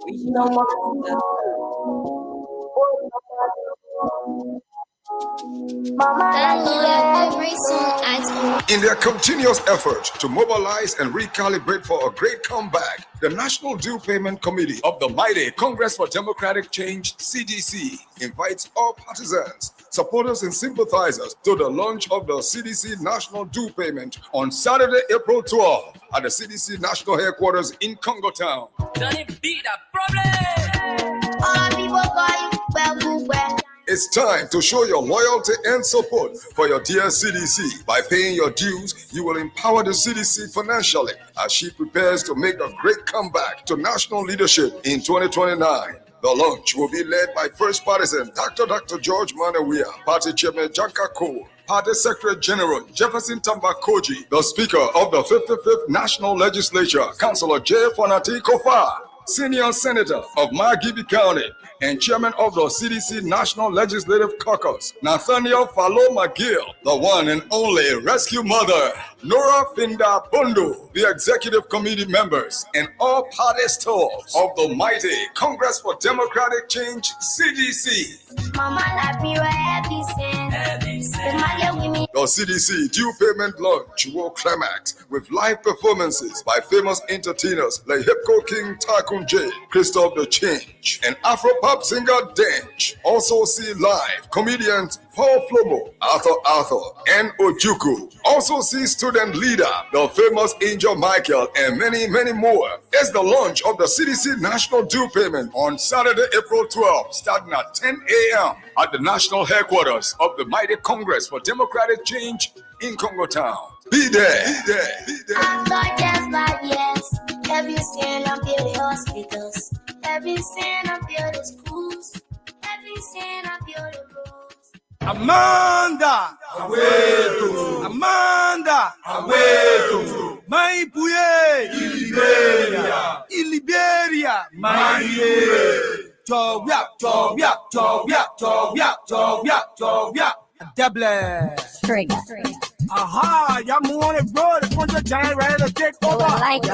No more. In their continuous effort to mobilize and recalibrate for a great comeback, the National Due Payment Committee of the mighty Congress for Democratic Change (CDC) invites all partisans, supporters, and sympathizers to the launch of the CDC National Due Payment on Saturday, April 12th at the CDC National Headquarters in Congo Town. It's time to show your loyalty and support for your dear CDC. By paying your dues, you will empower the CDC financially as she prepares to make a great comeback to national leadership in 2029. The launch will be led by First Partisan Dr. George Manawia, Party Chairman Janka Cole, Party Secretary General Jefferson Tambakoji, the Speaker of the 55th National Legislature, Councilor J. Fonati Kofa, Senior Senator of Margibi County, and Chairman of the CDC National Legislative Caucus, Nathaniel Fallo McGill, the one and only Rescue Mother, Nora Finda Bundu, the Executive Committee members, and all party stars of the mighty Congress for Democratic Change (CDC). The CDC due payment launch will climax with live performances by famous entertainers like Hipco King Tycoon J, Christoph the Change, and Afro-pop singer Dench. Also see live comedians Paul Flomo, Arthur, and Ojuku. Also see student leader, the famous Angel Michael, and many, many more. It's the launch of the CDC National Due Payment on Saturday, April 12th, starting at 10 a.m. at the national headquarters of the mighty Congress for Democratic Change in Congo Town. Be there. Yes. Have you seen them build the hospitals? Have you seen them build the schools? Have you seen them build the roads? Amanda Aweto, Amanda Aweto, Maipuye Iliberia, Maipuye, Chobia, Double Trigger. Aha, y'all want it, bro. The punch of giant ready to take over. Like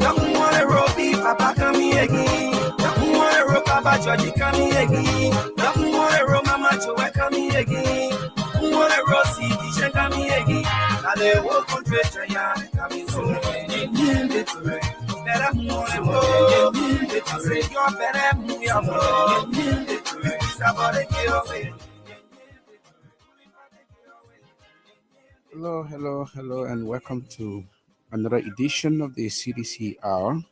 Y'all want it, Robbie, Papa, come here again. Y'all want it, Papa, Georgie, come here again. Y'all want it, Mama, Joe, come here again. Y'all want it, Rosie, Tisha, come here again. Now they walk on treasure, yeah, coming soon. You need to better move, you need to say you're better move, you need to it's about to get away. Hello, and welcome to another edition of the CDC Hour.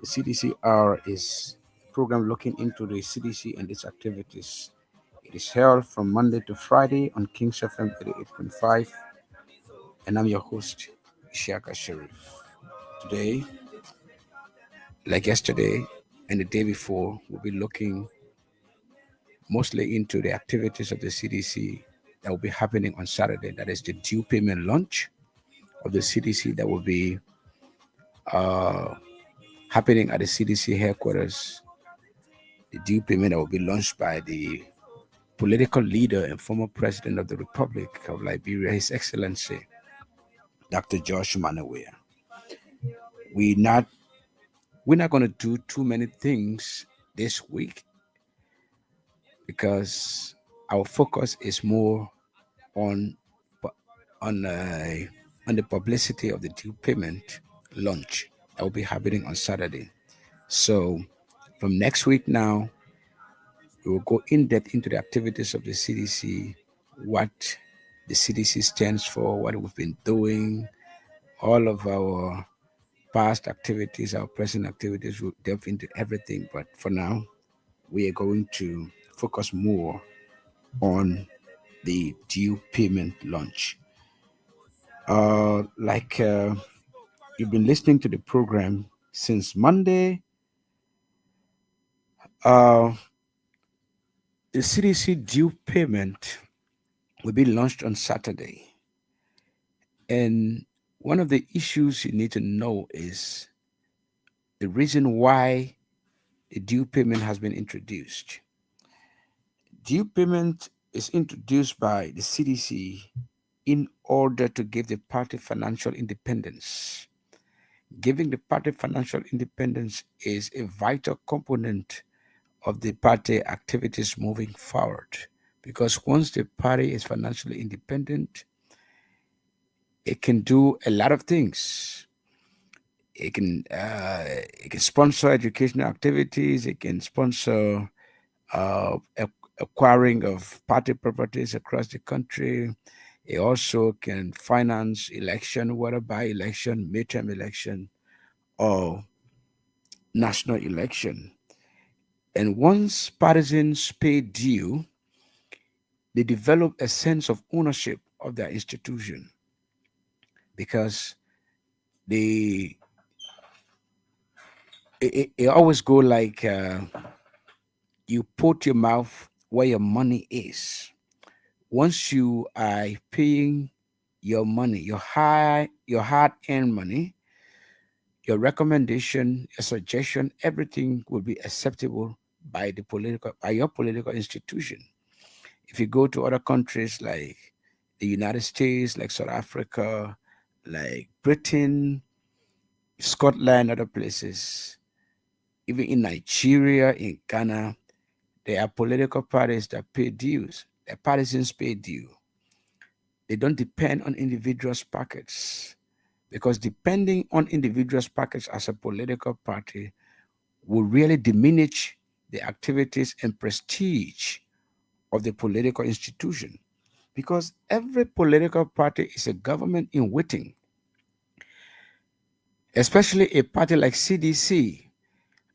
The CDC Hour is a program looking into the CDC and its activities. It is held from Monday to Friday on Kings FM 88.5, and I'm your host, Ishaka Sharif. Today, like yesterday and the day before, we'll be looking mostly into the activities of the CDC that will be happening on Saturday. That is the due payment launch of the CDC that will be happening at the CDC headquarters. The due payment that will be launched by the political leader and former president of the Republic of Liberia, His Excellency, Dr. George Manawia. We're not going to do too many things this week because our focus is more on the publicity of the due payment launch that will be happening on Saturday. So from next week now, we will go in depth into the activities of the CDC, what the CDC stands for, what we've been doing, all of our past activities, our present activities. We'll delve into everything. But for now, we are going to focus more on the due payment launch. You've been listening to the program since Monday. The CDC due payment will be launched on Saturday. And one of the issues you need to know is the reason why the due payment has been introduced. Due payment is introduced by the CDC in order to give the party financial independence, Giving the party financial independence is a vital component of the party activities moving forward. Because once the party is financially independent, it can do a lot of things. It can uh, it can sponsor educational activities. It can sponsor acquiring of party properties across the country. It also can finance election, whether by election, midterm election, or national election. And once partisans pay due, they develop a sense of ownership of their institution because they it always go like you put your mouth where your money is. Once you are paying your money, your hard-earned money, your recommendation, your suggestion, everything will be acceptable by your political institution. If you go to other countries like the United States, like South Africa, like Britain, Scotland, other places, even in Nigeria, in Ghana, there are political parties that pay dues. The partisans pay due. They don't depend on individuals' pockets because depending on individuals' pockets as a political party will really diminish the activities and prestige of the political institution because every political party is a government in waiting, especially a party like CDC,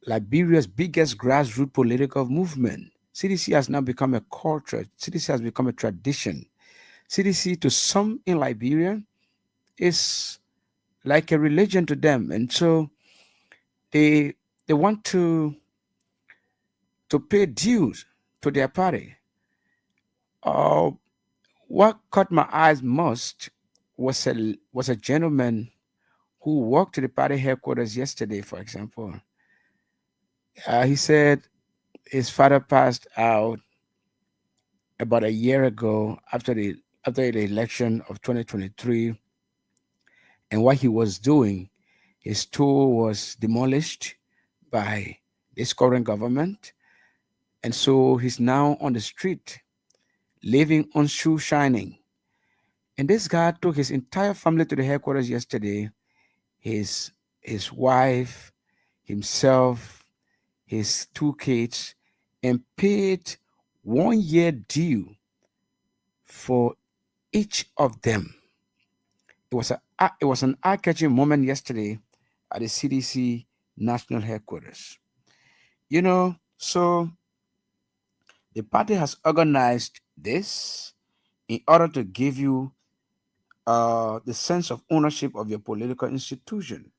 Liberia's biggest grassroots political movement. CDC has now become a culture, CDC has become a tradition. CDC to some in Liberia is like a religion to them. And so they they want to pay dues to their party. Uh, what caught my eyes most was a gentleman who walked to the party headquarters yesterday, for example. He said his father passed out about a year ago after the election of 2023, and what he was doing, his store was demolished by this current government, and so he's now on the street, living on shoe shining. And this guy took his entire family to the headquarters yesterday. His his wife, himself, his two kids, and paid 1 year due for each of them. It was an eye-catching moment yesterday at the CDC national headquarters. So the party has organized this in order to give you the sense of ownership of your political institution.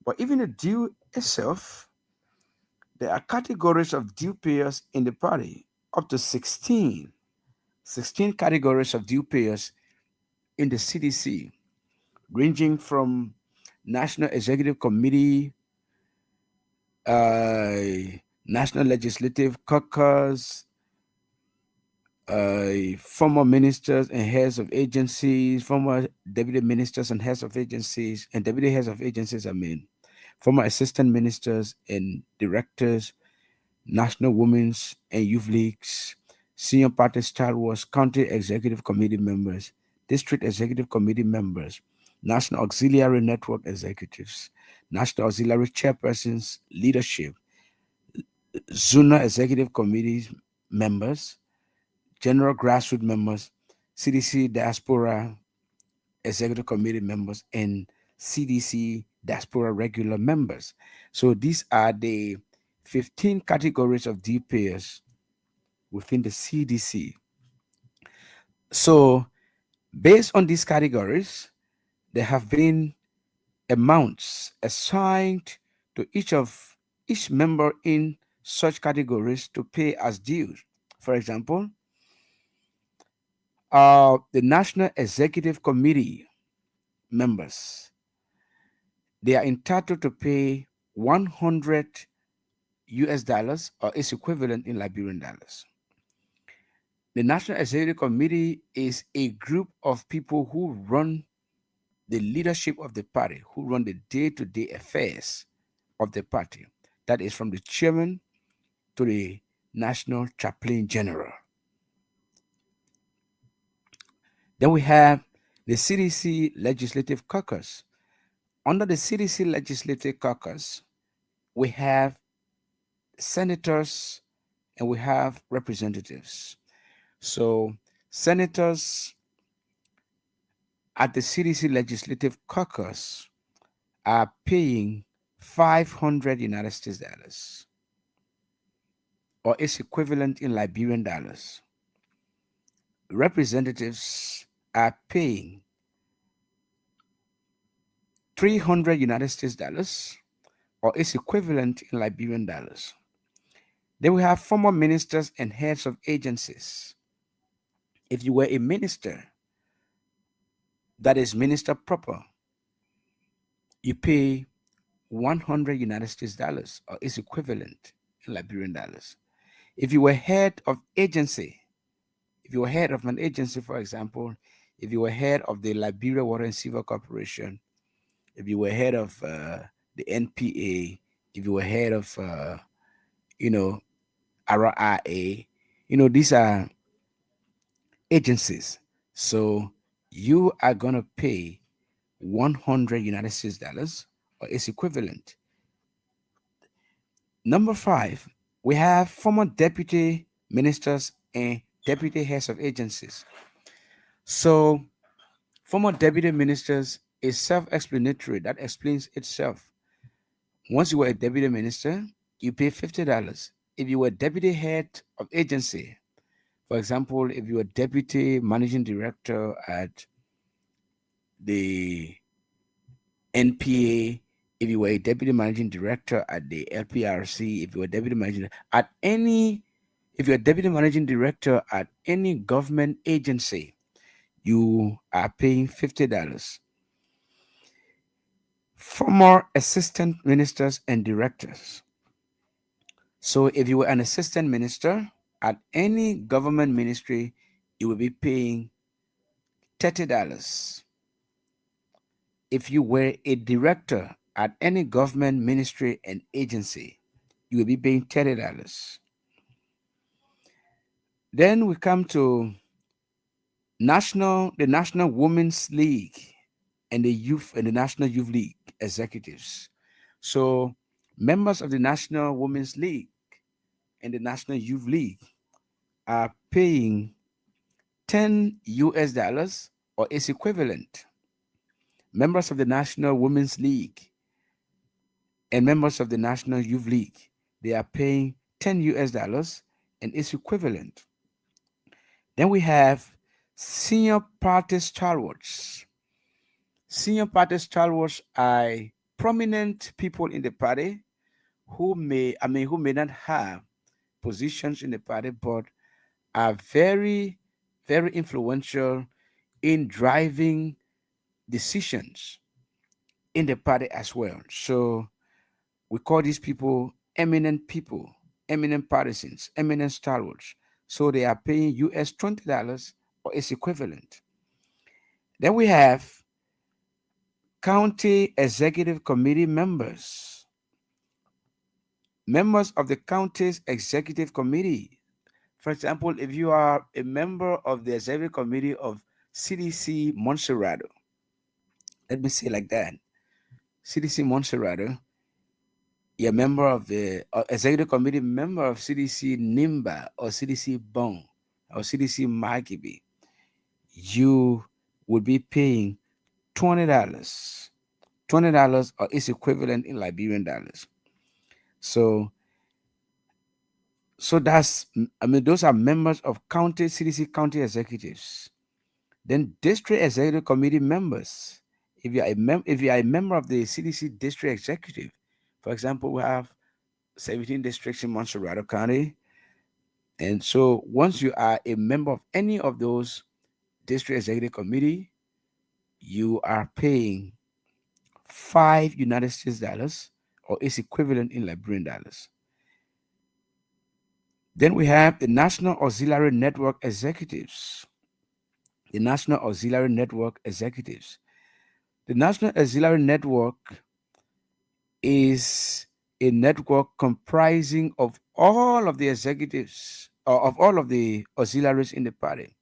But even the due itself, there are categories of due payers in the party, up to 16 categories of due payers in the CDC, ranging from National Executive Committee, uh, National Legislative Caucus, former ministers and heads of agencies, former deputy ministers and heads of agencies, and deputy heads of agencies, former assistant ministers and directors, national women's and youth leagues, senior party stalwarts, county executive committee members, district executive committee members, national auxiliary network executives, national auxiliary chairpersons, leadership, zonal executive committee members, general grassroots members, CDC diaspora executive committee members, and CDC diaspora regular members. So these are the 15 categories of due payers within the CDC. So based on these categories, there have been amounts assigned to each member in such categories to pay as dues. For example, the National Executive Committee members, they are entitled to pay 100 US dollars or its equivalent in Liberian dollars. The National Executive Committee is a group of people who run the leadership of the party, who run the day-to-day affairs of the party. That is from the chairman to the national chaplain general. Then we have the CDC Legislative Caucus. Under the CDC Legislative Caucus, we have senators and we have representatives. So, senators at the CDC Legislative Caucus are paying 500 United States dollars, or its equivalent in Liberian dollars. Representatives are paying 300 United States dollars, or its equivalent in Liberian dollars. Then we have former ministers and heads of agencies. If you were a minister, that is minister proper, you pay 100 United States dollars, or its equivalent in Liberian dollars. If you were head of agency, if you were head of an agency, for example, if you were head of the Liberia Water and Sewer Corporation, if you were head of the NPA, if you were head of, RIA, these are agencies. So you are going to pay 100 United States dollars, or its equivalent. Number 5, we have former deputy ministers and deputy heads of agencies. So former deputy ministers is self-explanatory. That explains itself. Once you were a deputy minister, you pay $50. If you were deputy head of agency, for example, if you were deputy managing director at the NPA, if you were a deputy managing director at the LPRC, if you were deputy managing at any, if you're a deputy managing director at any government agency, you are paying $50. Former assistant ministers and directors. So if you were an assistant minister at any government ministry, you will be paying $30. If you were a director at any government ministry and agency, you will be paying $30. Then we come to the National Women's League and the National Youth League executives. So members of the National Women's League and the National Youth League are paying 10 US dollars, or its equivalent. Members of the National Women's League and members of the National Youth League, they are paying 10 US dollars and its equivalent. Then we have senior party stalwarts. Senior party stalwarts are prominent people in the party who may not have positions in the party, but are very, very influential in driving decisions in the party as well. So we call these people, eminent partisans, eminent stalwarts. So they are paying US $20 or its equivalent. Then we have county executive committee members. Members of the county's executive committee. For example, if you are a member of the executive committee of CDC Montserrat, let me say like that, CDC Montserrat, you're a member of the executive committee member of CDC Nimba or CDC Bon or CDC Magibi, you would be paying $20 or its equivalent in Liberian dollars. So those are members of county CDC county executives. Then district executive committee members. If you are a member of the CDC district executive, for example, we have 17 districts in Montserrat County. And so once you are a member of any of those district executive committee, you are paying 5 United States dollars or its equivalent in Liberian dollars. Then we have the National Auxiliary Network executives. The National Auxiliary Network executives. The National Auxiliary Network is a network comprising of all of the executives or of all of the auxiliaries in the party.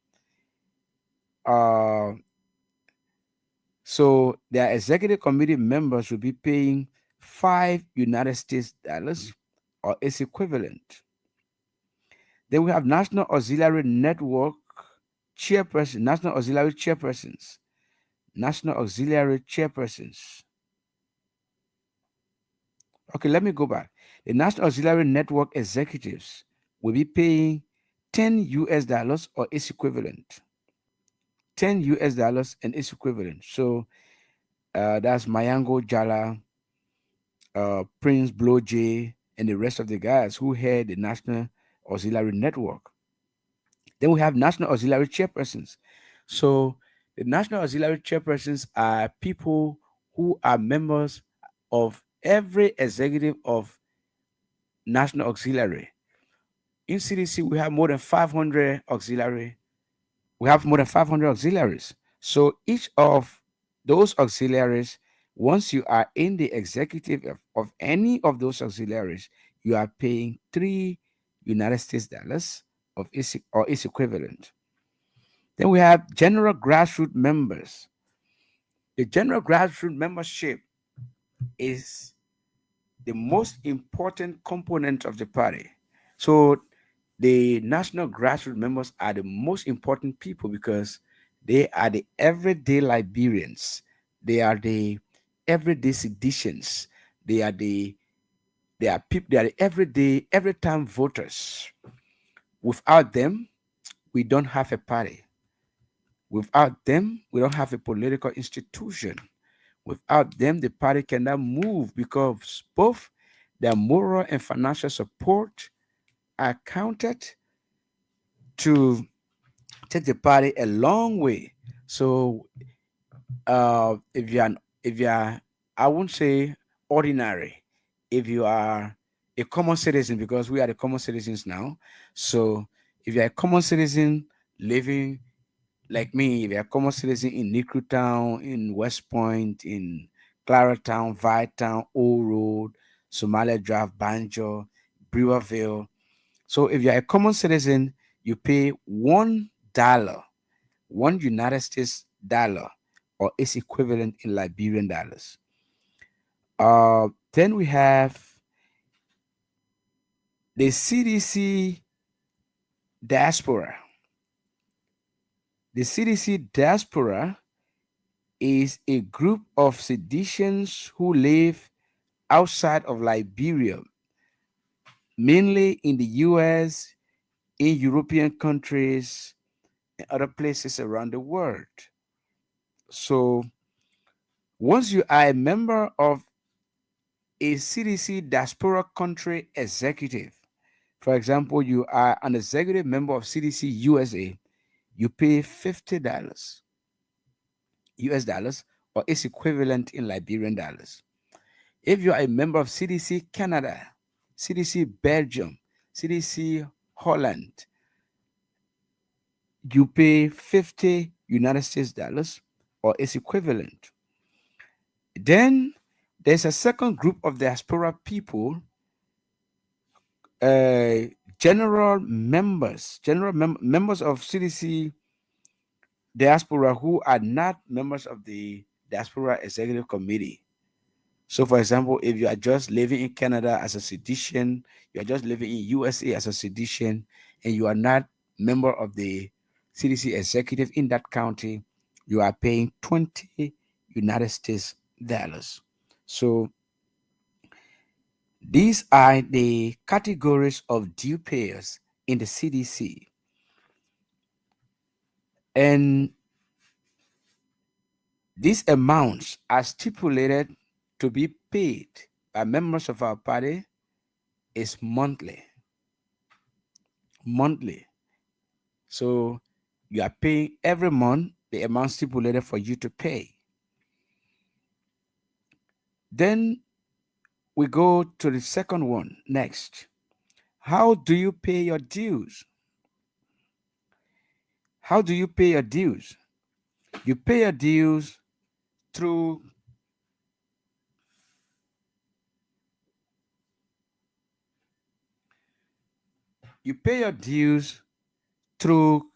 Uh, so their executive committee members will be paying $5 or its equivalent. Then we have National Auxiliary Network chairperson, National Auxiliary chairpersons, National Auxiliary chairpersons. Okay, let me go back. The National Auxiliary Network executives will be paying $10 or its equivalent. $10 and its equivalent. So that's Mayango Jala, Prince Blowjay, and the rest of the guys who head the National Auxiliary Network. Then we have National Auxiliary chairpersons. So the National Auxiliary chairpersons are people who are members of every executive of National Auxiliary. In CDC, we have more than 500 auxiliary. We have more than 500 auxiliaries. So each of those auxiliaries, once you are in the executive of any of those auxiliaries, you are paying $3 of its or its equivalent. Then we have general grassroots members. The general grassroots membership is the most important component of the party. So the national grassroots members are the most important people because they are the everyday Liberians. They are the everyday citizens. They are the they are people. They are the everyday, every time voters. Without them, we don't have a party. Without them, we don't have a political institution. Without them, the party cannot move because both their moral and financial support are counted to take the party a long way. So if you are, I won't say ordinary, if you are a common citizen, because we are the common citizens now. So if you are a common citizen living like me, if you're a common citizen in Nikru Town, in West Point, in Clara Town, Vi Town, Old Road, Somalia Drive, Banjo, Brewerville. So if you're a common citizen, you pay $1, $1 or its equivalent in Liberian dollars. Then we have the CDC diaspora. The CDC diaspora is a group of citizens who live outside of Liberia, mainly in the US, in European countries, and other places around the world. So once you are a member of a CDC diaspora country executive, for example, you are an executive member of CDC USA, you pay $50 US dollars or its equivalent in Liberian dollars. If you are a member of CDC Canada, CDC Belgium, CDC Holland, you pay 50 United States dollars or its equivalent. Then there's a second group of diaspora people, uh, members of CDC diaspora who are not members of the diaspora executive committee. So, for example, if you are just living in Canada as a citizen, you are just living in USA as a citizen, and you are not member of the CDC executive in that county, you are paying 20 United States dollars. So these are the categories of due payers in the CDC. And these amounts are stipulated to be paid by members of our party is monthly. Monthly. So you are paying every month the amount stipulated for you to pay. Then we go to the second one next. How do you pay your dues? How do you pay your dues? You pay your dues through you pay your dues through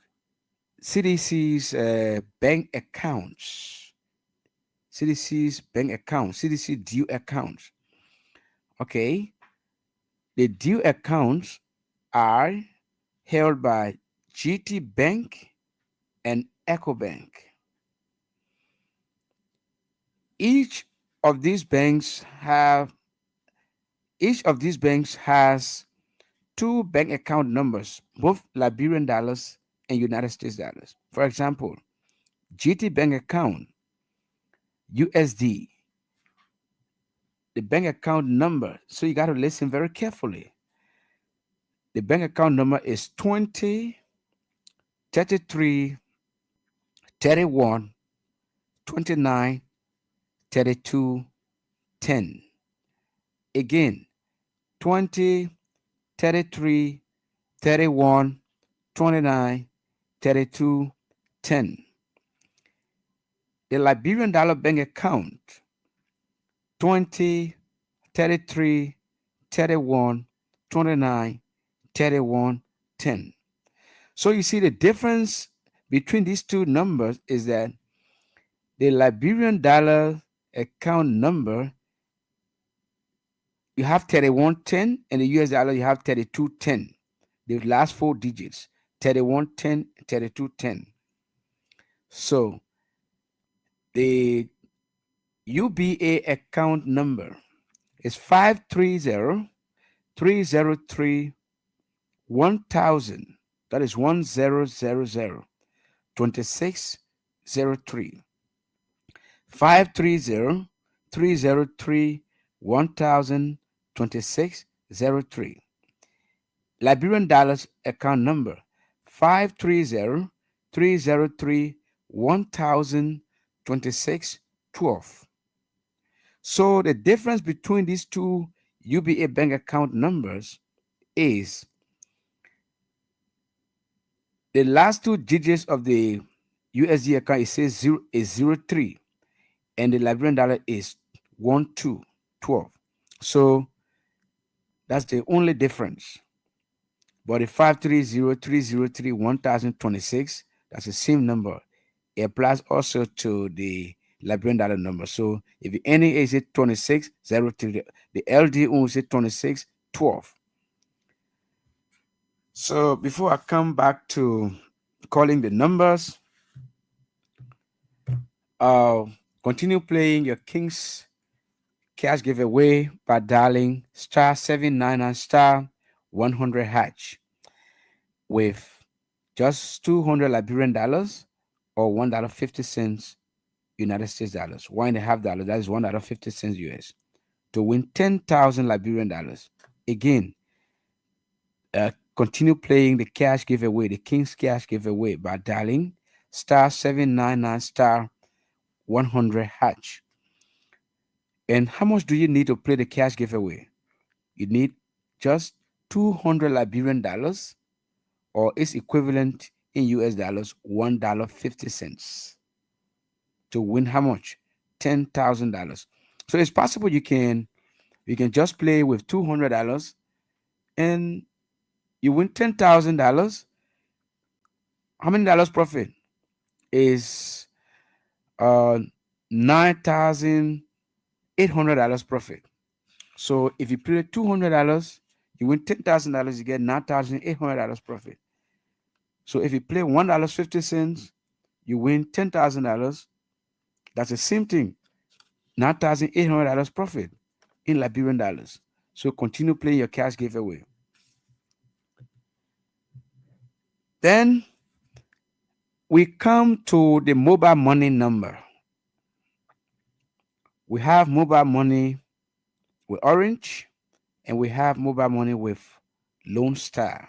CDC's bank accounts. CDC's bank account, CDC due accounts. Okay, the due accounts are held by GT Bank and EcoBank. Each of these banks have each of these banks has two bank account numbers, both Liberian dollars and United States dollars. For example, GT bank account USD, the bank account number. So you got to listen very carefully. The bank account number is 20 33 31 29 32 10. Again, 20 33 31 29 32 10. The Liberian dollar bank account 20 33 31 29 31 10. So you see the difference between these two numbers is that the Liberian dollar account number, you have 3110, and the US dollar you have 3210. The last four digits, 3110, 3210. So the UBA account number is 530 303 1000. That is 1000 2603. 530 303 1000 2603. Liberian dollars account number 530 303 1000 2612. So the difference between these two UBA bank account numbers is the last two digits of the USD account, it says 0 is 03, and the Liberian dollar is 1212. So that's the only difference. But the 530 303 1026, that's the same number. It applies also to the Liberian dollar number. So if the NA is 2603, the LD is 2612. So before I come back to calling the numbers, continue playing your King's Cash giveaway by dialing star 799 star 100 hatch with just 200 Liberian dollars or $1.50 United States dollars. $1.50, that is $1.50 US, to win 10,000 Liberian dollars. Again, continue playing the cash giveaway, the King's Cash giveaway, by dialing star 799 star 100 hatch. And how much do you need to play the cash giveaway? You need just 200 Liberian dollars, or its equivalent in US dollars, $1.50, to win how much? $10,000. So it's possible you can just play with $200 and you win $10,000. How many dollars profit? Is $9,800 profit. So if you play $200, you win $10,000, you get $9,800 profit. So if you play $1.50, you win $10,000. That's the same thing, $9,800 profit in Liberian dollars. So continue playing your cash giveaway. Then we come to the mobile money number. We have mobile money with Orange, and we have mobile money with Lone Star.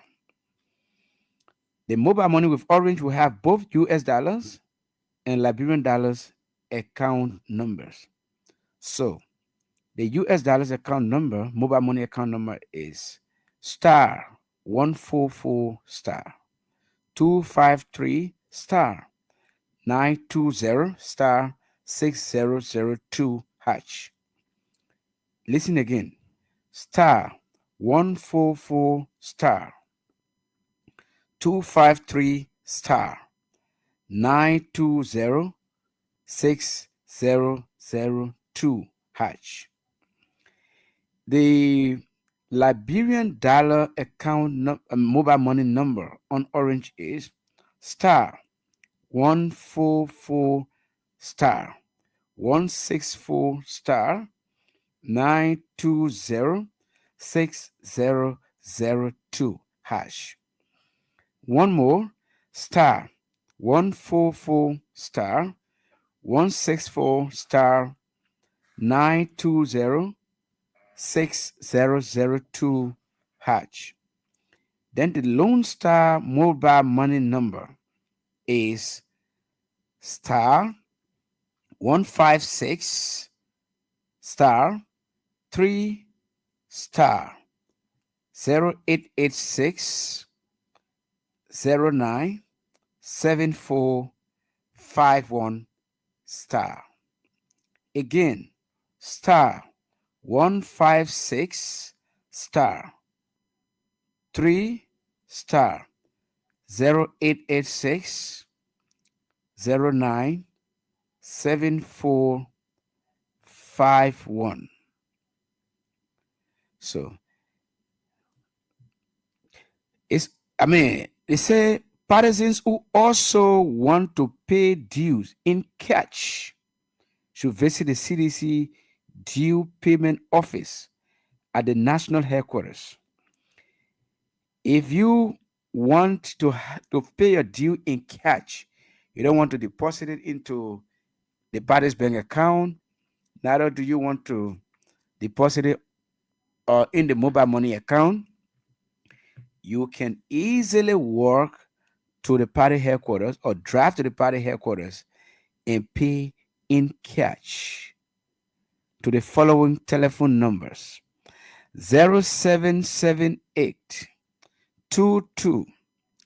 The mobile money with Orange will have both US dollars and Liberian dollars account numbers. So the US dollars account number, mobile money account number, is star 144 star 253 star 920 star *6002#. Listen again. *144 *253 *920 *6002#. The Liberian dollar account mobile money number on Orange is *144 *164 *920 *6002#. One more, *144 *164 *920 *6002#. Then the Lone Star mobile money number is *156 *3 *0886 097451 Again, *156 3 *0886 097451. So they say partisans who also want to pay dues in cash should visit the CDC due payment office at the national headquarters. If you want to pay your due in cash, you don't want to deposit it into the party's bank account, neither do you want to deposit it in the mobile money account, you can easily walk to the party headquarters or drive to the party headquarters and pay in cash to the following telephone numbers: 0778 22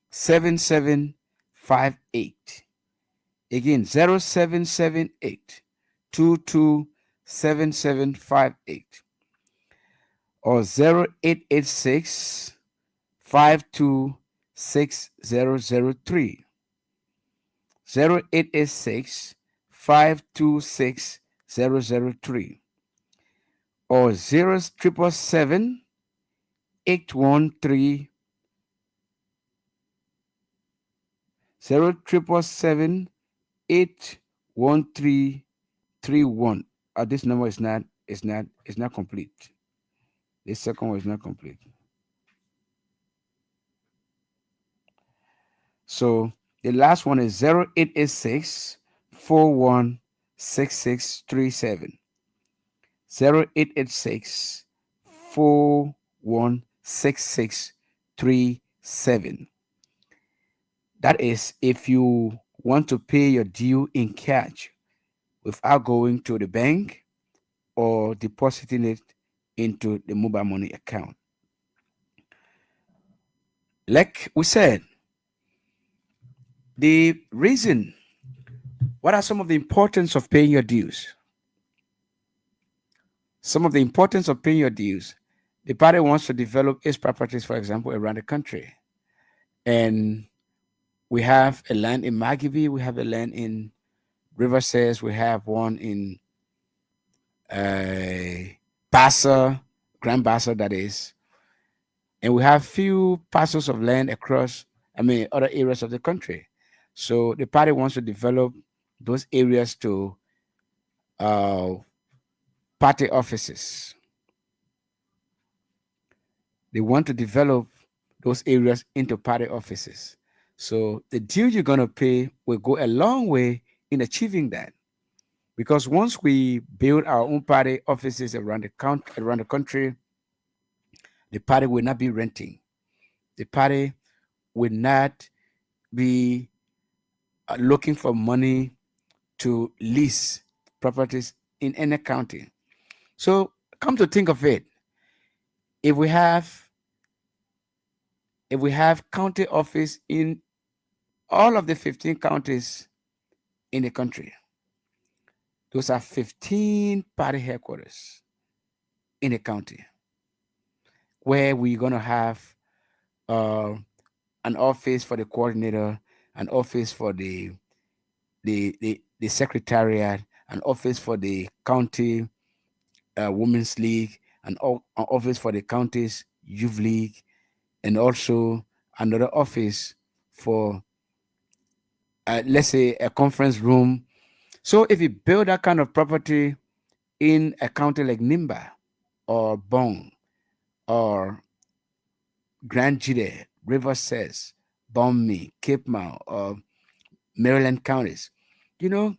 7758. Again, 0778 22 7758 or 0886 526003. 0886 526003 or 0777 813 0777 81331. This number is not complete. This second one is not complete. So the last one is 0886 416637. 0886 416637. That is if you want to pay your due in cash without going to the bank or depositing it into the mobile money account. Like we said, the reason, what are some of the importance of paying your dues? Some of the importance of paying your dues. The party wants to develop its properties, for example, around the country. And we have a land in Magibi, we have a land in Riverside, we have one in Bassa, Grand Bassa, that is. And we have few parcels of land across, other areas of the country. So the party wants to develop those areas to party offices. They want to develop those areas into party offices. So the due you're going to pay will go a long way in achieving that. Because once we build our own party offices around the country, the party will not be renting. The party will not be looking for money to lease properties in any county. So come to think of it, if we have county office in all of the 15 counties in the country, Those are 15 party headquarters in a county where we're going to have uh, an office for the coordinator, an office for the secretariat, an office for the county women's league, an office for the county's youth league, and also another office for, let's say, a conference room. So if you build that kind of property in a county like Nimba or Bong or Grand Jide, River Cess, Bonmi, Cape Mau, or Maryland counties, you know,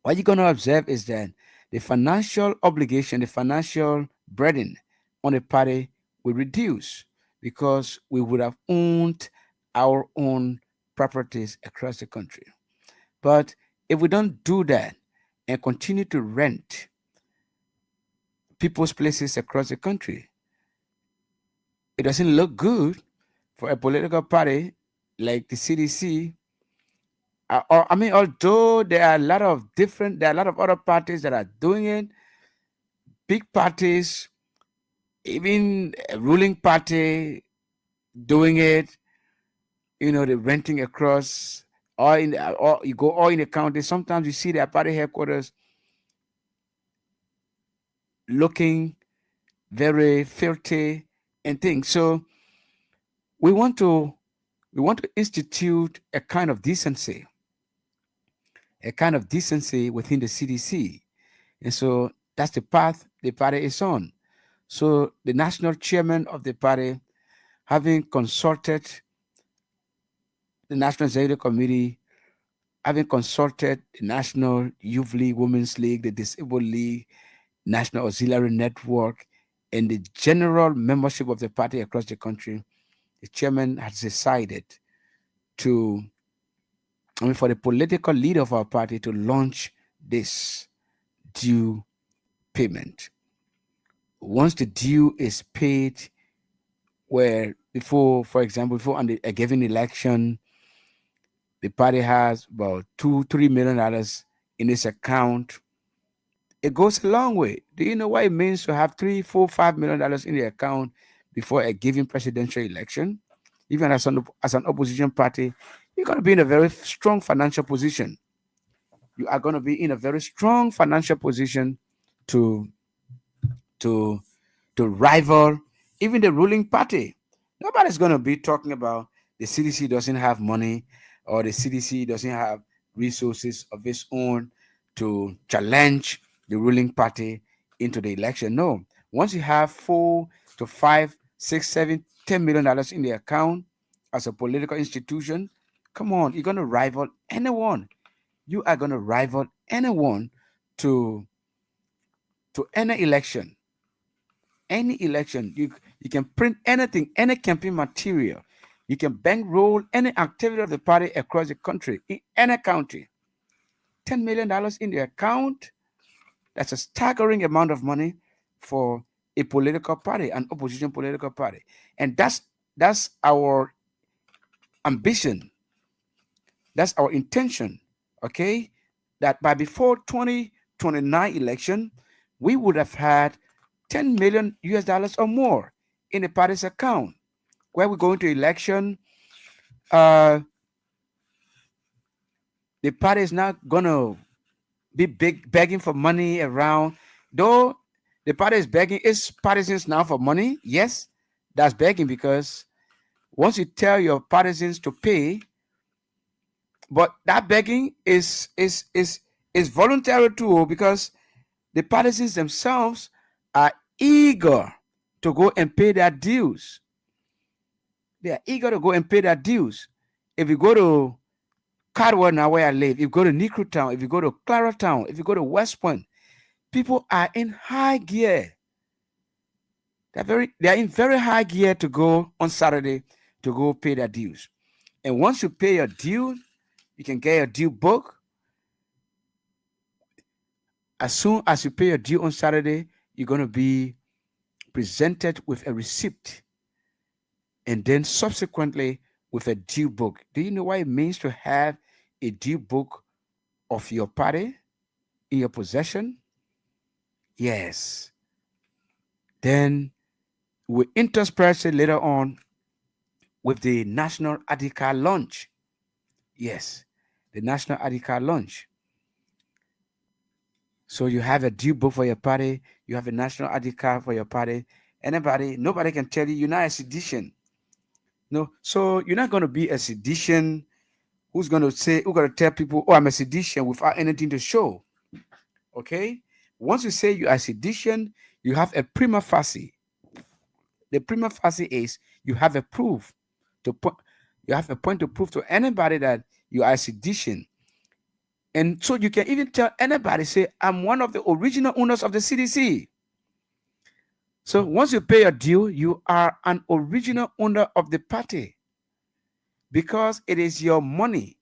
what you're going to observe is that the financial obligation, the financial burden on the party will reduce because we would have owned our own properties across the country. But if we don't do that and continue to rent people's places across the country, it doesn't look good for a political party like the CDC. Or I mean, although there are a lot of other parties that are doing it, big parties, even a ruling party doing it, the renting across, or you go all in the county. Sometimes you see their party headquarters looking very filthy and things. So we want to institute a kind of decency within the CDC. And so that's the path the party is on. So the national chairman of the party, having consulted the National Executive Committee, having consulted the National Youth League, Women's League, the Disabled League, National Auxiliary Network, and the general membership of the party across the country, the chairman has decided to, for the political leader of our party to launch this due payment. Once the due is paid, where before, for example, before a given election, the party has about $2-3 million in its account. It goes a long way. Do you know what it means to have $3, $4, $5 million in the account before a given presidential election? Even as an opposition party, you're going to be in a very strong financial position. You are going to be in a very strong financial position to to to rival even the ruling party. Nobody's going to be talking about the CDC doesn't have money or the CDC doesn't have resources of its own to challenge the ruling party into the election. No. Once you have 4 to 5, 6, 7, $10 million in the account as a political institution, come on, you're going to rival anyone. You are going to rival anyone to any election. Any election, you can print anything, any campaign material. You can bankroll any activity of the party across the country, in any county. $10 million in the account, that's a staggering amount of money for a political party, an opposition political party. And that's our ambition. That's our intention. Okay? That by before 2029 election, we would have had 10 million US dollars or more in the party's account. Where we go into election, the party is not gonna be begging for money around. Though the party is begging its partisans now for money, yes, that's begging, because once you tell your partisans to pay, but that begging is voluntary too, because the partisans themselves are eager to go and pay their dues. They are eager to go and pay their dues. If you go to Cardwell, now where I live, if you go to Necru Town, if you go to Clara Town, if you go to West Point, people are in high gear. They are in very high gear to go on Saturday to go pay their dues. And once you pay your due, you can get your due book. As soon as you pay your due on Saturday, you're going to be presented with a receipt, and then subsequently with a due book. Do you know what it means to have a due book of your party? in your possession, yes, then we intersperse it later on with the National ID card launch. Yes, the National ID card launch. So you have a due book for your party, you have a national ID card for your party. Nobody can tell you you're not a sedition. No, so you're not going to be a sedition who's going to tell people, oh, I'm a sedition without anything to show. Okay? Once you say you are a sedition, you have a prima facie. The prima facie is you have a proof to put, you have a point to prove to anybody that you are a sedition. And so you can even tell anybody, say, I'm one of the original owners of the CDC. So once you pay your due, you are an original owner of the party because it is your money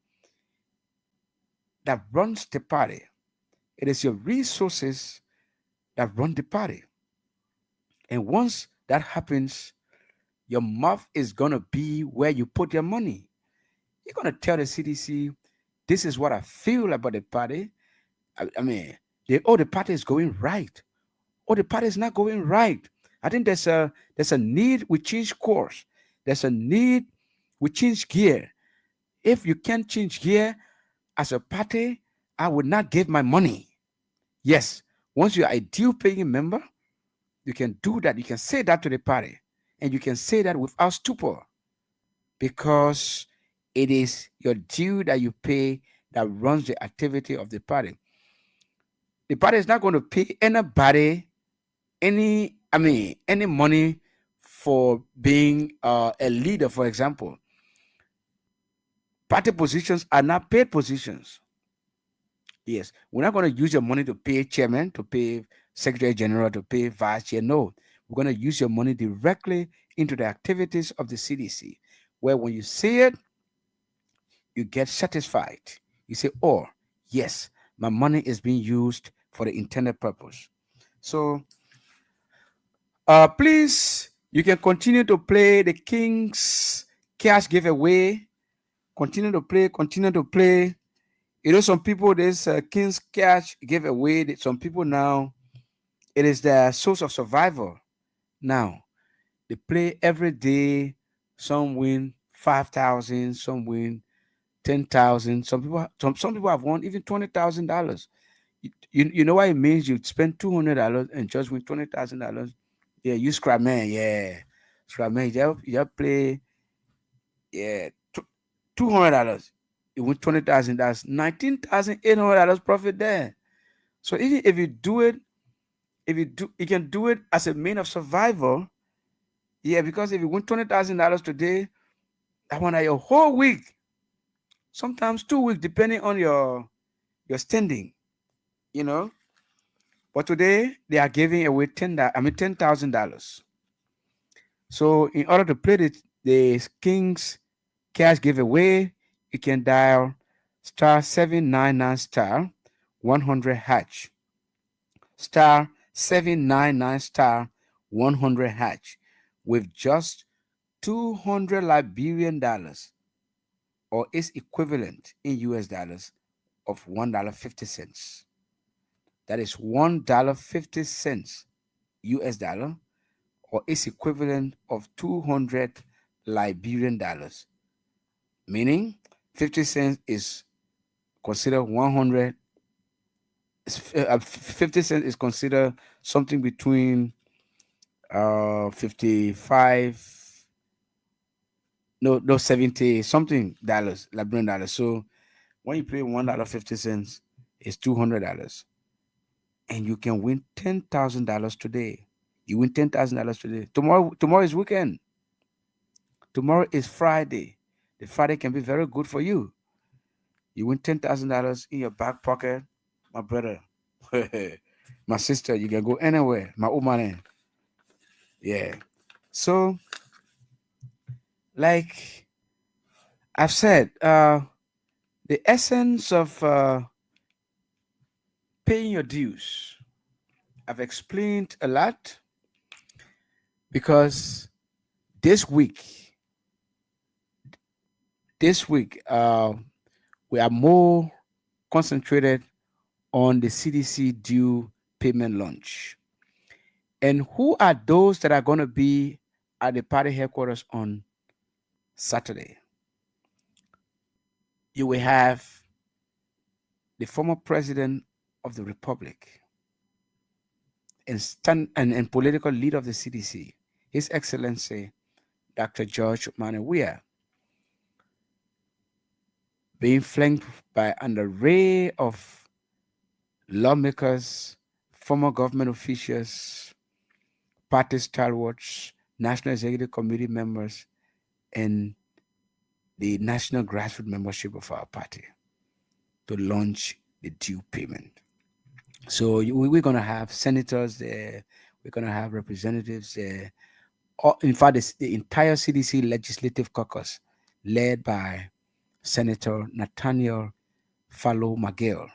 that runs the party. It is your resources that run the party. And once that happens, your mouth is going to be where you put your money. You're going to tell the CDC, this is what I feel about the party. I mean, the party is going right. Oh, the party is not going right. I think there's a need we change course. There's a need we change gear. If you can't change gear as a party, I would not give my money. Yes, once you are a due paying member, you can do that. You can say that to the party, and you can say that without stupor, because it is your due that you pay that runs the activity of the party. The party is not going to pay anybody any money for being a leader. For example, party positions are not paid positions. Yes, we're not going to use your money to pay chairman, to pay secretary general, to pay vice chair. No, we're going to use your money directly into the activities of the CDC, where when you see it, you get satisfied. You say, oh, yes, my money is being used for the intended purpose. So please, you can continue to play the King's Cash giveaway. Continue to play, continue to play. You know, some people, this King's Cash giveaway, some people now, it is their source of survival. Now, they play every day. Some win 5,000, some win 10,000. Some people have won even $20,000. You know what it means? You spend $200 and just win $20,000. Yeah, you scrap man. Yeah, scrap man. You play. Yeah, $200. You win 20,000. That's $19,800 profit there. So even if you do it, you can do it as a mean of survival. Yeah, because if you win $20,000 today, I want your whole week, sometimes 2 weeks, depending on your standing. You know. But today they are giving away $10,000. So in order to play the King's Cash giveaway, you can dial star 799 star 100 hatch. Star 799 star 100 hatch with just 200 Liberian dollars, or its equivalent in US dollars of $1.50. That is $1.50 US dollar, or its equivalent of 200 Liberian dollars. Meaning 50 cents is considered 100. 50 cents is considered something between 55, no 70 something dollars, Liberian dollars. So when you pay $1.50, it's $200, and you can win $10,000 today. You win $10,000 today. Tomorrow is weekend. Tomorrow is Friday. The Friday can be very good for you. You win $10,000 in your back pocket, my brother, my sister. You can go anywhere, my woman. Yeah. So, like I've said, the essence of paying your dues, I've explained a lot, because this week, we are more concentrated on the CDC due payment launch. And who are those that are going to be at the party headquarters on Saturday? You will have the former president of the Republic and political leader of the CDC, His Excellency Dr. George Manawia, being flanked by an array of lawmakers, former government officials, party stalwarts, National Executive Committee members, and the national grassroots membership of our party to launch the due payment. So we're going to have senators there, we're going to have representatives there. In fact, the entire CDC Legislative Caucus, led by Senator Nathaniel Fallow McGill,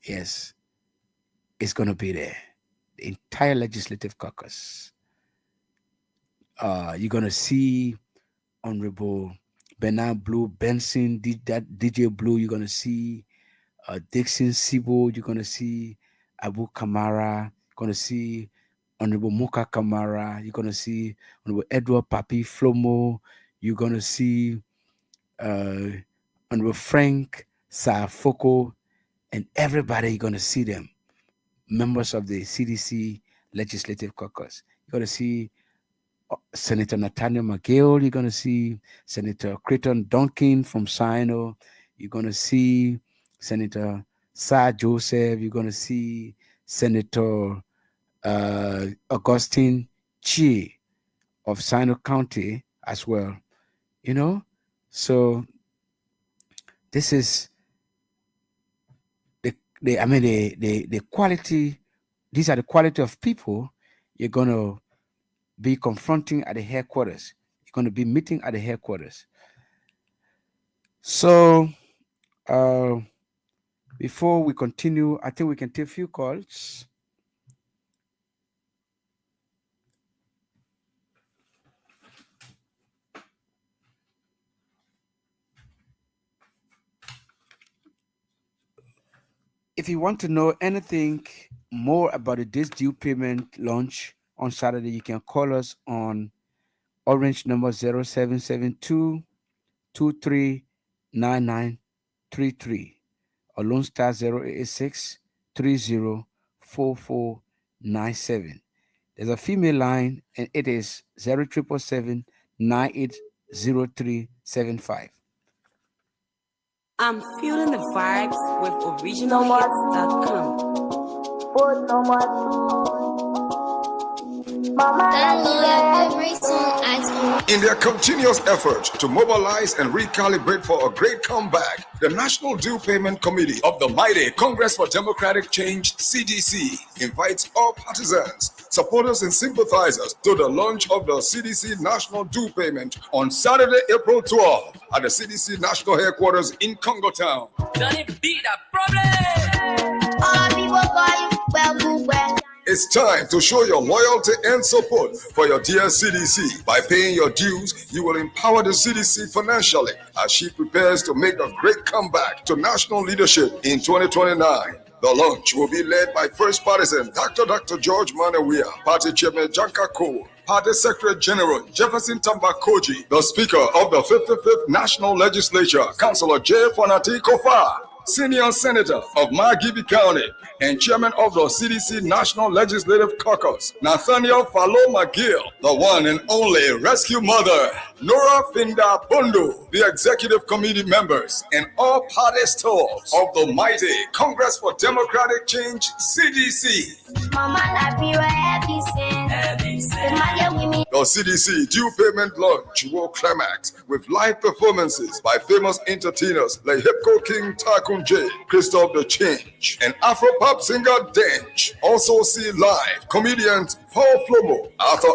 yes, is going to be there. The entire Legislative Caucus. You're going to see Honorable Bernard Blue Benson, DJ Blue. You're going to see Dixon Sibo. You're going to see Abu Kamara. You're going to see Honorable Moka Kamara. You're going to see Honorable Edward Papi Flomo. You're going to see Honorable Frank Safoko, and everybody. You're going to see them, members of the CDC Legislative Caucus. You're going to see Senator Nathaniel McGill. You're going to see Senator Creighton Duncan from Sino. You're going to see Senator Sir Joseph. You're going to see Senator Augustine Chi of Sino County as well. You know, so this is the quality. These are the quality of people you're going to be confronting at the headquarters. You're going to be meeting at the headquarters. So before we continue, I think we can take a few calls. If you want to know anything more about this due payment launch on Saturday, you can call us on Orange number 0772 239933 or Lone Star 086 304497. There's a female line and it is 0777 980375. I'm feeling the vibes with originalhits.com. In their continuous effort to mobilize and recalibrate for a great comeback, the National Due Payment Committee of the mighty Congress for Democratic Change, CDC, invites all partisans, supporters, and sympathizers to the launch of the CDC National Due Payment on Saturday, April 12th at the CDC National Headquarters in Congo Town. Johnny be the problem. All people call you well. It's time to show your loyalty and support for your dear CDC. By paying your dues, you will empower the CDC financially as she prepares to make a great comeback to national leadership in 2029. The launch will be led by First Partisan Dr. George Manawia, Party Chairman Janka Cole, Party Secretary General Jefferson Tambakoji, the Speaker of the 55th National Legislature, Councilor J. Fonati Kofa, Senior Senator of Magibi County and Chairman of the CDC National Legislative Caucus, Nathaniel Fallow McGill, the one and only Rescue Mother, Nora Finda Bondo, the Executive Committee members, and all party stalls of the mighty Congress for Democratic Change, CDC. The CDC due payment launch will climax with live performances by famous entertainers like Hipko King Takun J, Christoph the Change, and Afro-pop singer Dench. Also see live comedians Paul Flomo, Arthur,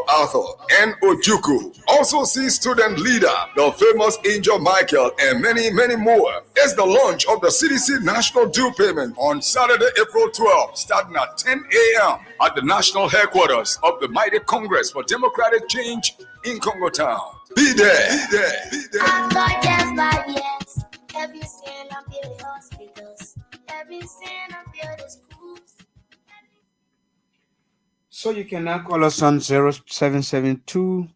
and Ojuku. Also see student leader, the famous Angel Michael, and many, many more. It's the launch of the CDC National Due Payment on Saturday, April 12th, starting at 10 a.m. at the national headquarters of the mighty Congress for Democratic Change in Congo Town. Be there. I've got just 5 years. Have you seen our beauty hospitals? Every cent I build is schools. So you can now call us on 0772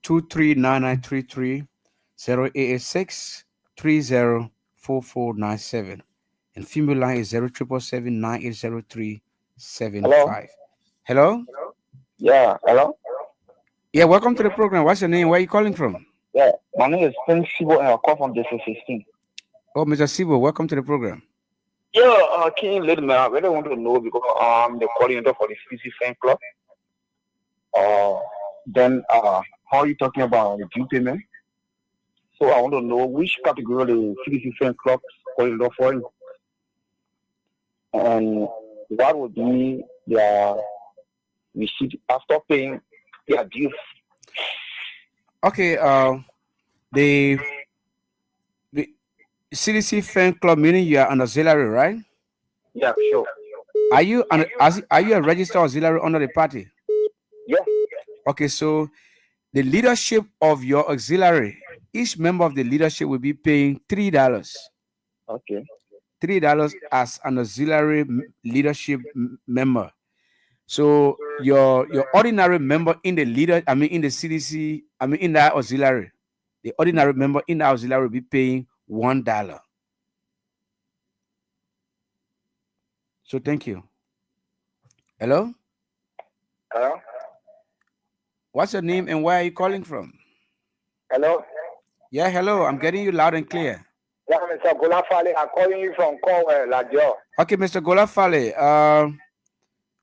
239933, 0886 304497. And female line is 0777 Hello? Yeah, hello? Yeah, welcome to the program. What's your name? Where are you calling from? Yeah, my name is Prince Sibo and I call from District 16. Oh, Mr. Sibo, welcome to the program. Yeah, can you let me, I really want to know because I'm the coordinator for the CDC fan club. Then, how are you talking about the due payment? So I want to know which category the CDC fan club coordinator for you. And what would be their receipt after paying their dues? Okay, the CDC fan club, meaning you are an auxiliary, right? Yeah, sure. Are you a registered auxiliary under the party? Yeah. Okay, so the leadership of your auxiliary, each member of the leadership will be paying $3. Okay. $3 as an auxiliary leadership member. So your ordinary member in the in the CDC, in that auxiliary, the ordinary member in the auxiliary will be paying $1. So thank you. Hello? Hello? What's your name and where are you calling from? Hello? Yeah, hello. I'm getting you loud and clear. Yeah, Mr. Golafale, I'm calling you from Conway, Ladio. Okay, Mr. Golafale,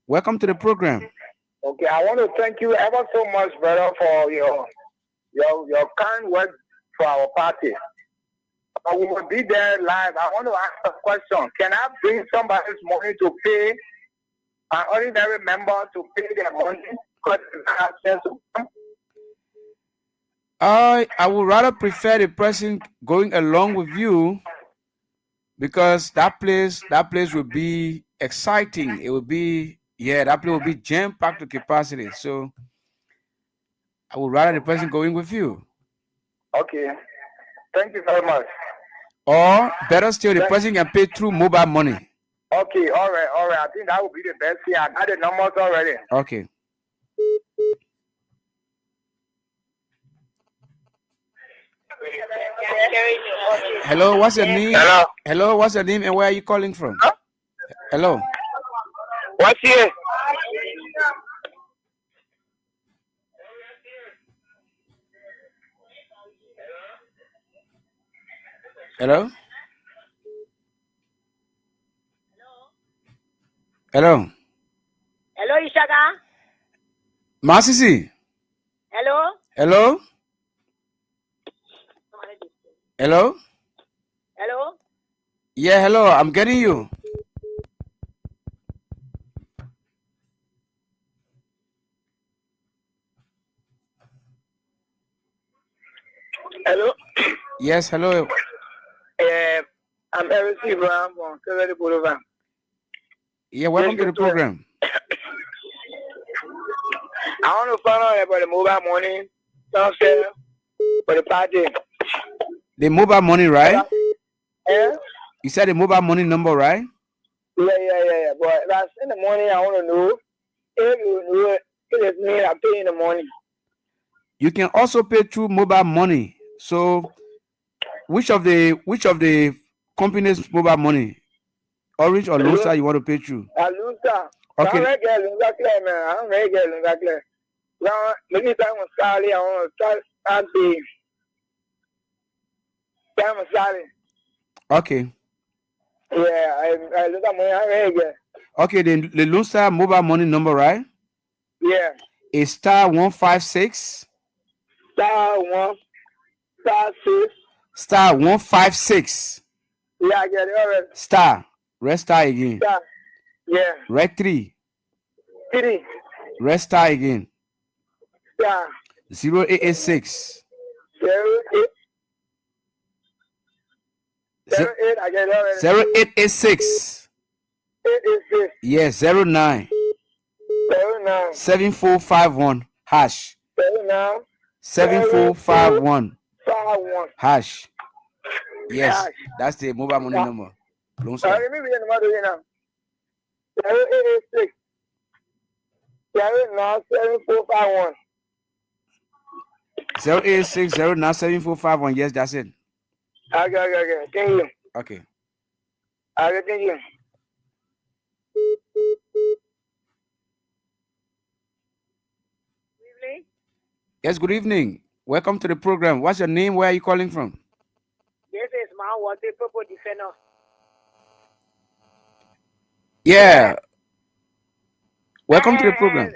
welcome to the program. Okay, I want to thank you ever so much, brother, for your kind words for our party. We will be there live. I want to ask a question. Can I bring somebody's money to pay an ordinary member to pay their money? Because I have sense to come. I would rather prefer the person going along with you because that place will be exciting. It will be that place will be jam-packed to capacity. So I would rather the person going with you. Okay. Thank you very much. Or better still, the person can pay through mobile money. Okay, all right. I think that would be the best thing. I got the numbers already. Okay. Hello, what's your name? Hello, what's your name and where are you calling from? Huh? Hello. What's here? Hello? Hello? Hello, Ishaka. Masisi? Hello? Hello? Hello? Hello? Yeah, hello. I'm getting you. Hello? Yes, hello. I'm Eric Ibrahim from Kevin Boulevard. Yeah, welcome to the program. I want to find out about the mobile money downstairs for the party. The mobile money, right? Yeah? You said the mobile money number, right? Yeah. But if I send the money, I want to know if you do it, if it's me, I pay in the money. You can also pay through mobile money. So, which of the company's mobile money, Orange or Lusa, you want to pay through? Lusa. Okay. I'm ready to get Lusa clear, man. I'm ready to get Lusa clear. Now, maybe time on Saturday, I want to start paying. Time on Saturday. Okay. Yeah, I look at money. I'm ready to get. Okay, the Lusa mobile money number, right? Yeah. Is *156. *1, *6. *156. Yeah, I get it already. Star. Red star again. Star. Yeah. Red 3. 3. Red star again. Star. 0886. 08. 08, I get it already. 0886. 886. Yes, 09. 09. 7451 hash. 09. 7451 51. hash. Yes, Hash. that's the mobile money number. Lone Sorry, Star. me be in mother, you know. 0886 79451. 086097451. Yes, that's it. Okay. Thank you. Okay. Okay, thank you. Evening. Yes, good evening. Welcome to the program. What's your name? Where are you calling from? This is my water purple defender. Yeah. Welcome to the program.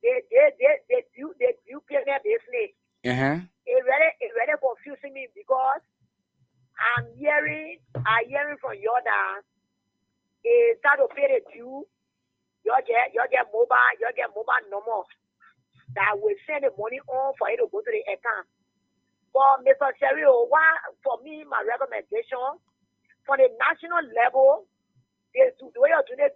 They do payment business. Uh-huh. It really confusing me because I'm hearing from your that it's start to pay the due. You get mobile number that will send the money on for you to go to the account. But Mr. Cherio, for me, my recommendation for the national level is to do it to the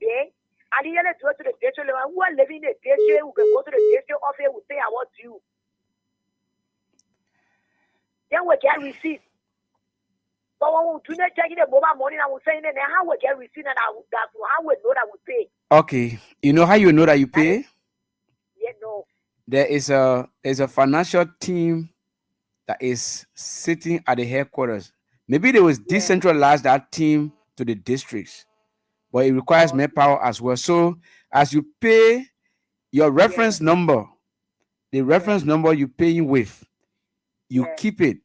bank. And then do it to the district level. Who are living in the district, who can go to the district office, will say I want you. Then we get receipt. But when we do not check the mobile money, I will say, then how we get receipt and how we know that we pay. Okay. You know how you know that you pay? Yeah, no. There's a financial team that is sitting at the headquarters. Maybe they was decentralize that team to the districts, but it requires manpower as well. So as you pay your reference number, the reference number you paying with, you keep it.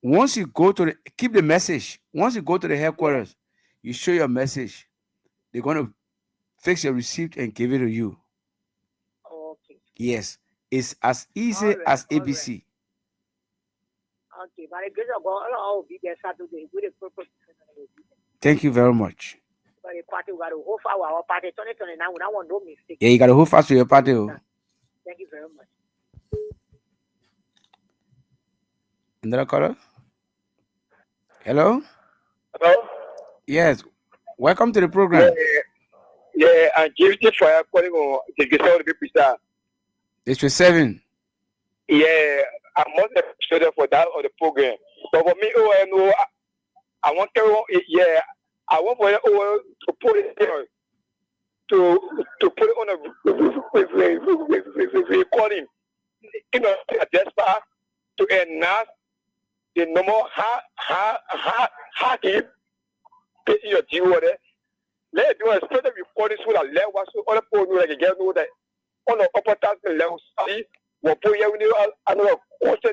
Once you go to keep the message. Once you go to the headquarters, you show your message. They're gonna fix your receipt and give it to you. Okay. Yes, it's as easy as ABC. Okay, but the grace of God, all will be there Saturday. With the purpose. Thank you very much. But the party we got to hold for our party 2029. We don't want no mistake. Yeah, you gotta hold fast to your party. Thank you very much. Another caller? Hello? Hello? Yes. Welcome to the program. Yeah, and give it for your calling on the Giselle people, sir. District 7. Yeah, I'm not the student for that or the program. But for me, I want to, I want for you to put it there, to put it on a recording. You know, a desktop to enhance the normal hacking your deal there. Let do a special recording so that let us all people know that you get know that on the upper task level see what boy you another quarter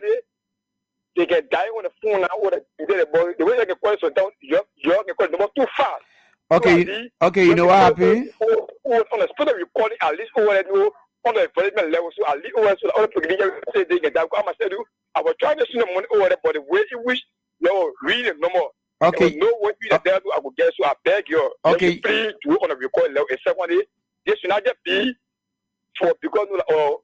they get dying on the phone now or the way they get call so down you get call number too fast. Okay, you know what happened? On a special recording at least over there on the development level so at least over so all people say they get that I must tell you I was trying to send the money over there but the way in which no read the number. Okay. No way I will get so I beg you. Okay. Please do on a record level a second this should not just be for because or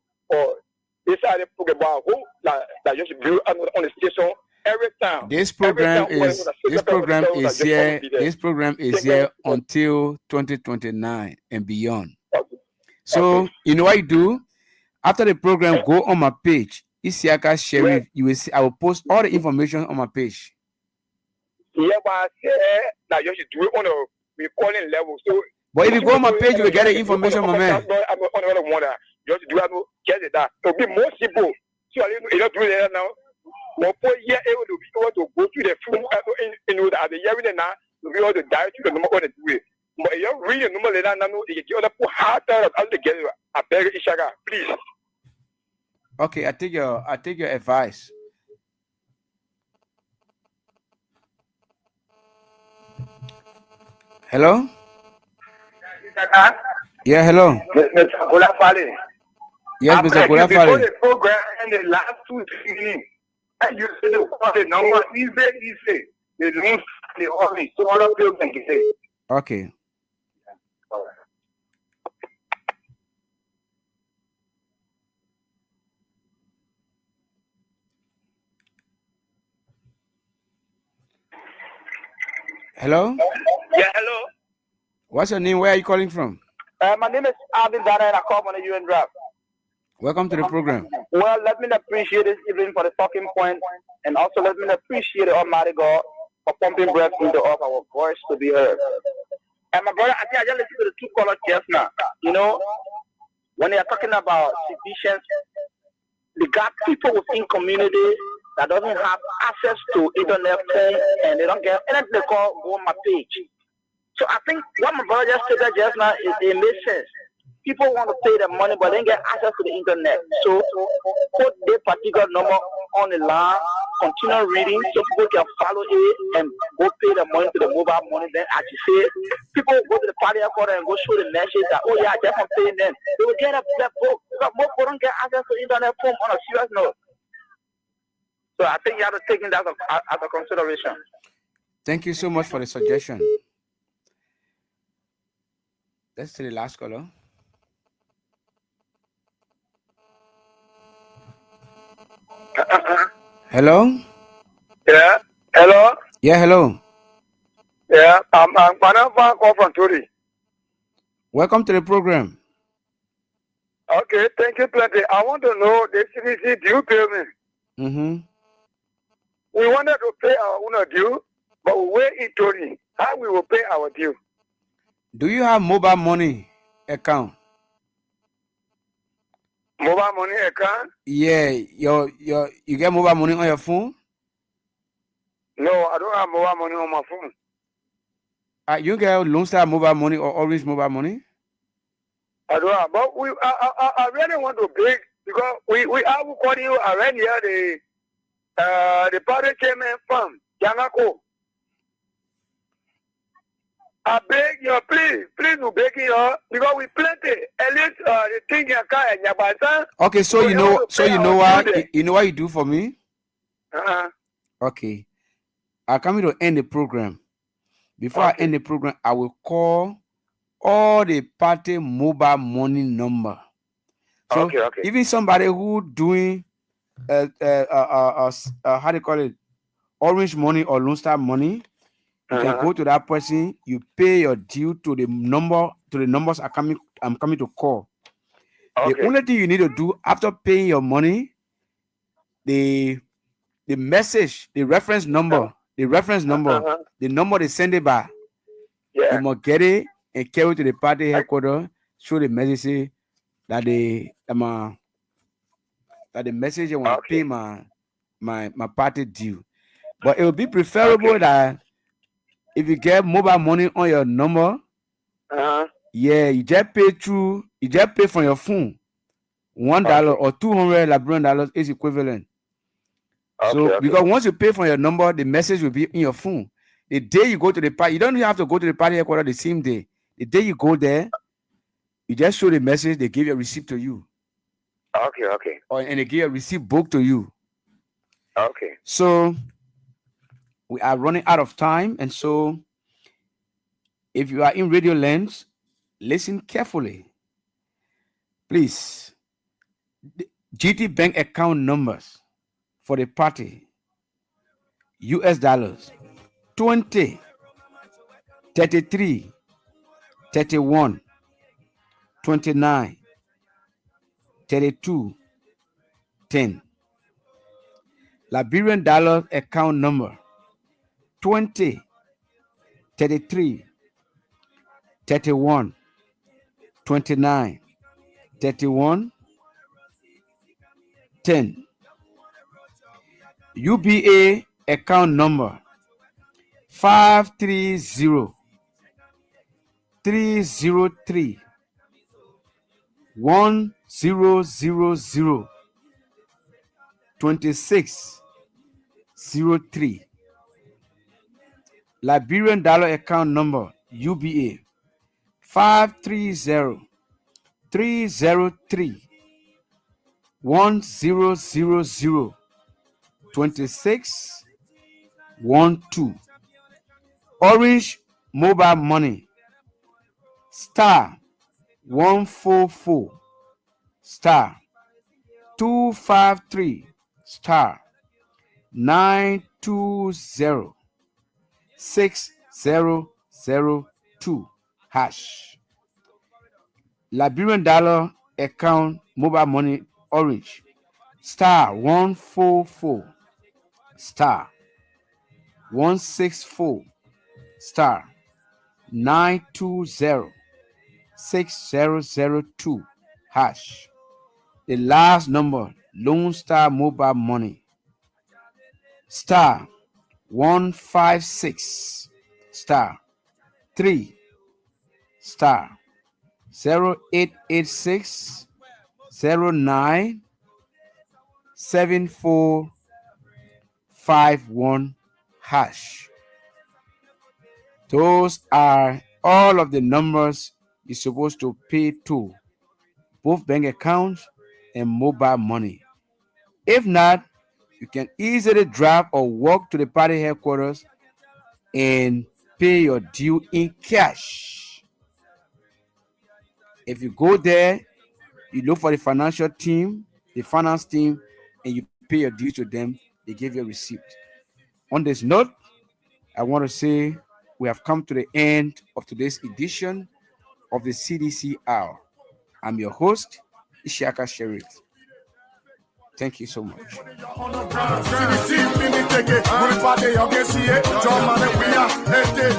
this are the program who that you should build on the station every time. This program is here until 2029 and beyond. Okay. So you know what you do? After the program, go on my page, Isiaka Sheriff. You will see I will post all the information on my page. Yeah, but I say that you should do it on a recording level. So, but if you go on my page, you will get the information, my man. I'm on one. You have to do get it that. It'll be more simple. So you don't do it now. More for year able to be able to go to the phone in the other year in now to be able to direct to the number on the way. But you read the number later now, you get other put harder out together. I beg Ishaga, please. Okay, I take your advice. Hello? Yeah, hello. Mr. Golafale. Yes, Mr. Golafale. Before the program and the last 2 minutes, I used to call the number easy. They don't the only so other people can get it. Okay. All right. Hello? Yeah, hello. What's your name? Where are you calling from? My name is Alvin Dana and I call from the UN draft. Welcome to the program. Well, let me appreciate this evening for the talking point and also let me appreciate the Almighty God for pumping breath into us, our voice to be heard. And my brother, I think I just listened to the two callers just now. You know, when they are talking about citizens, they got people within community that doesn't have access to internet phone and they don't get anything they call go on my page. So I think what my brother just stated just now is it makes sense. People want to pay the money but they get access to the internet. So put their particular number on the line, continue reading so people can follow it and go pay the money to the mobile money. Then as you say, people go to the party headquarters and go show the message that, oh yeah, just I'm paying them. They will get a book because most people don't get access to internet phone on a serious note. So I think you have to take that as a consideration. Thank you so much for the suggestion. Let's see the last caller. Hello? Yeah. Hello? Yeah, hello. Yeah. I'm call from Tori. Welcome to the program. Okay, thank you plenty. I want to know the CDC due payment. Mm-hmm. We wanted to pay our own due, but we wait in Tori. How we will pay our due? Do you have mobile money account? Mobile money account? Yeah, you get mobile money on your phone? No, I don't have mobile money on my phone. You get Lone Star mobile money or Orange mobile money? I don't have, but I really want to break because we have calling you around here the party chairman from Yanako. I beg you, please you begging you because we plenty. At least the thing you can and your okay, so you know what you do for me? Okay, I'm coming to end the program. Before I end the program, I will call all the party mobile money number. So even somebody who doing how do you call it, Orange money or Lone Star money, you can go to that person, you pay your due to the numbers I'm coming to call. The only thing you need to do after paying your money, the message, the reference number, the number they send it by, you must get it and carry it to the party headquarters, show the message that the message you want to pay my party due. But it would be preferable that if you get mobile money on your number, you just pay from your phone. $1 or $200 Liberian dollars is equivalent. Because once you pay from your number, the message will be in your phone. The day you go to the party, you don't have to go to the party headquarters the same day. The day you go there, you just show the message, they give you a receipt to you. And they give a receipt book to you. So we are running out of time, and so if you are in Radio Lands, listen carefully. Please, the GT Bank account numbers for the party: US dollars 20 33 31 29 32 10. Liberian dollar account number 20 33 31 29 31 10. UBA account number 530 303 1000 2603. Liberian dollar account number UBA 530 303 1000 2612. Orange mobile money star 144 star 253 star 920 6002 hash. Liberian dollar account mobile money Orange star 144 star 164 star 920 6002 hash. The last number, Lone Star Mobile Money, star 156 star 3 star 0886 09 7451 hash. Those are all of the numbers you're supposed to pay to, both bank accounts and mobile money. If not, you can easily drive or walk to the party headquarters and pay your due in cash. If you go there, you look for the finance team, and you pay your dues to them, they give you a receipt. On this note, I want to say we have come to the end of today's edition of the CDC Hour. I'm your host, Ishaka Sharif. Thank you so much.